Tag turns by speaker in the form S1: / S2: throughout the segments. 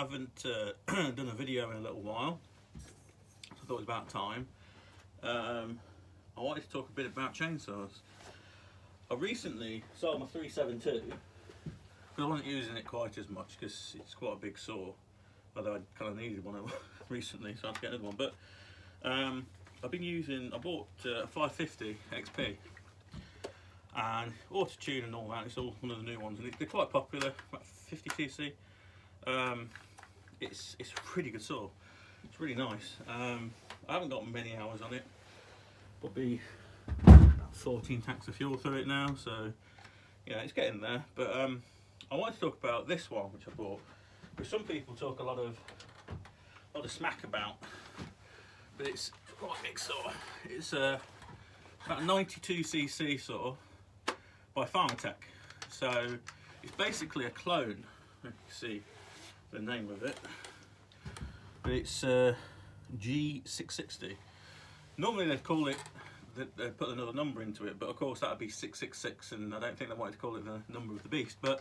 S1: haven't done a video in a little while, so I thought it was about time. I wanted to talk a bit about chainsaws. I recently sold my 372 because I wasn't using it quite as much because it's quite a big saw, although I kind of needed one recently, so I had to get another one. But I bought a 550 XP and auto tune and all that. It's all one of the new ones, and they're quite popular, about 50cc. It's a pretty good saw. It's really nice. I haven't got many hours on it. Probably about 14 tanks of fuel through it now, so yeah, it's getting there. But I wanted to talk about this one, which I bought, which some people talk a lot of smack about, but it's quite a big saw. It's about a 92cc saw by Pharmatech. So it's basically a clone. You can see the name of it, but it's G660. Normally they'd call it, they'd put another number into it, but of course that would be 666, and I don't think they wanted to call it the number of the beast. But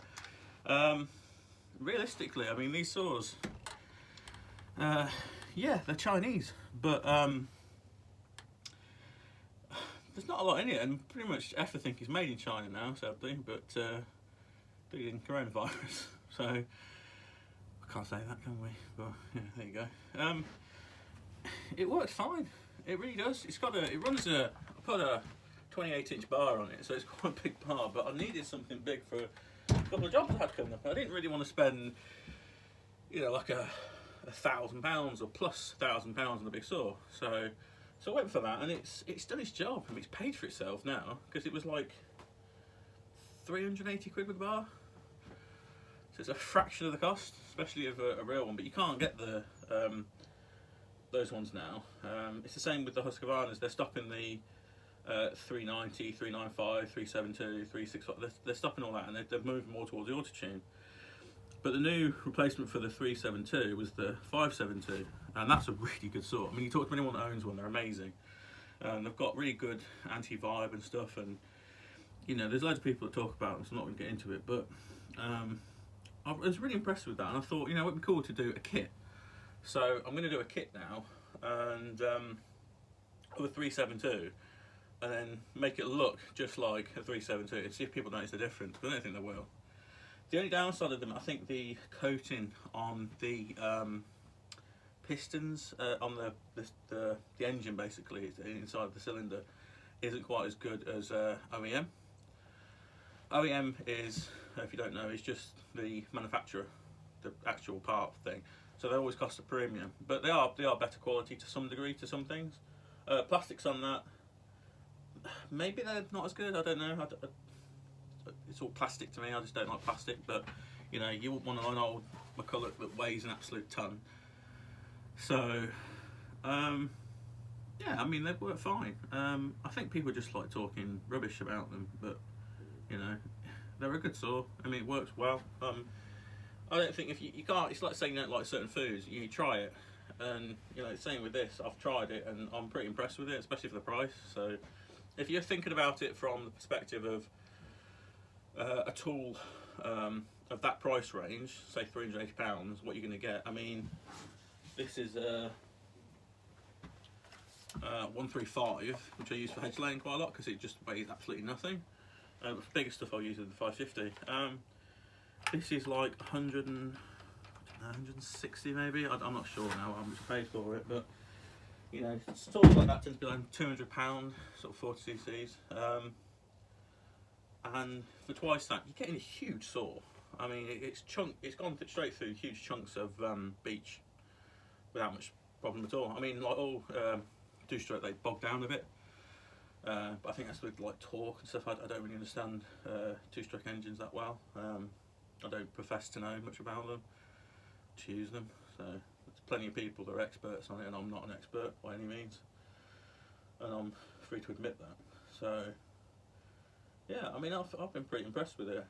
S1: realistically, I mean, these saws, yeah, they're Chinese, but there's not a lot in it, and pretty much everything is made in China now, sadly, but bleeding coronavirus, so I can't say that, can we? But yeah, there you go. It works fine. It really does. It runs I put a 28-inch bar on it, so it's quite a big bar, but I needed something big for a couple of jobs I had coming up. I didn't really want to spend, like £1,000 or plus £1,000 on a big saw. So I went for that, and it's done its job. I mean, it's paid for itself now, because it was like 380 quid with the bar. So it's a fraction of the cost, especially of a real one, but you can't get the those ones now. It's the same with the Husqvarnas. They're stopping the 390, 395, 372, 365. They're stopping all that, and they're moving more towards the auto tune. But the new replacement for the 372 was the 572, and that's a really good saw. I mean, you talk to anyone that owns one, they're amazing. They've got really good anti-vibe and stuff, and there's loads of people that talk about them, so I'm not going to get into it. But I was really impressed with that, and I thought, it would be cool to do a kit. So I'm going to do a kit now, and of a 372, and then make it look just like a 372, and see if people notice the difference. But I don't think they will. The only downside of them, I think the coating on the pistons on the engine, basically inside the cylinder, isn't quite as good as OEM. OEM is, if you don't know, is just the manufacturer, the actual part thing. So they always cost a premium, but they are better quality to some degree to some things. Plastics on that, maybe they're not as good. I don't know. It's all plastic to me. I just don't like plastic. But you wouldn't want an old McCulloch that weighs an absolute ton. So yeah, I mean, they work fine. I think people just like talking rubbish about them, but they're a good saw. I mean, it works well. I don't think if you can't, it's like saying you don't like certain foods. You try it, and same with this. I've tried it, and I'm pretty impressed with it, especially for the price. So, if you're thinking about it from the perspective of a tool of that price range, say £380, what you're going to get. I mean, this is a 135, which I use for hedge laying quite a lot because it just weighs absolutely nothing. The bigger stuff I'll use is the 550. This is like 160 maybe. I'm not sure now how much I paid for it, but tools like that tend to be like £200, sort of 40 cc's. And for twice that, you're getting a huge saw. I mean, it's gone straight through huge chunks of beech without much problem at all. I mean, like all two-stroke, they bog down a bit. But I think that's with like torque and stuff. I don't really understand two-stroke engines that well. I don't profess to know much about them, to use them. So there's plenty of people that are experts on it, and I'm not an expert by any means. And I'm free to admit that. So yeah, I mean, I've been pretty impressed with it.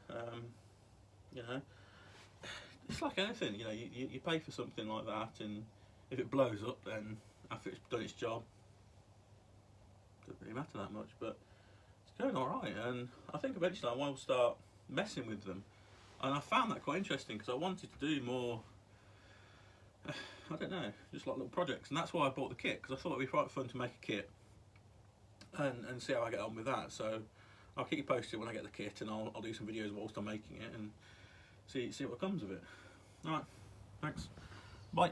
S1: It's like anything, you pay for something like that, and if it blows up, then after it's done its job, it doesn't really matter that much. But it's going all right, and I think eventually I will start messing with them. And I found that quite interesting because I wanted to do more I don't know, just like little projects, and that's why I bought the kit, because I thought it'd be quite fun to make a kit and see how I get on with that. So I'll keep you posted when I get the kit, and I'll do some videos whilst I'm making it and see what comes of it. Alright, thanks, bye.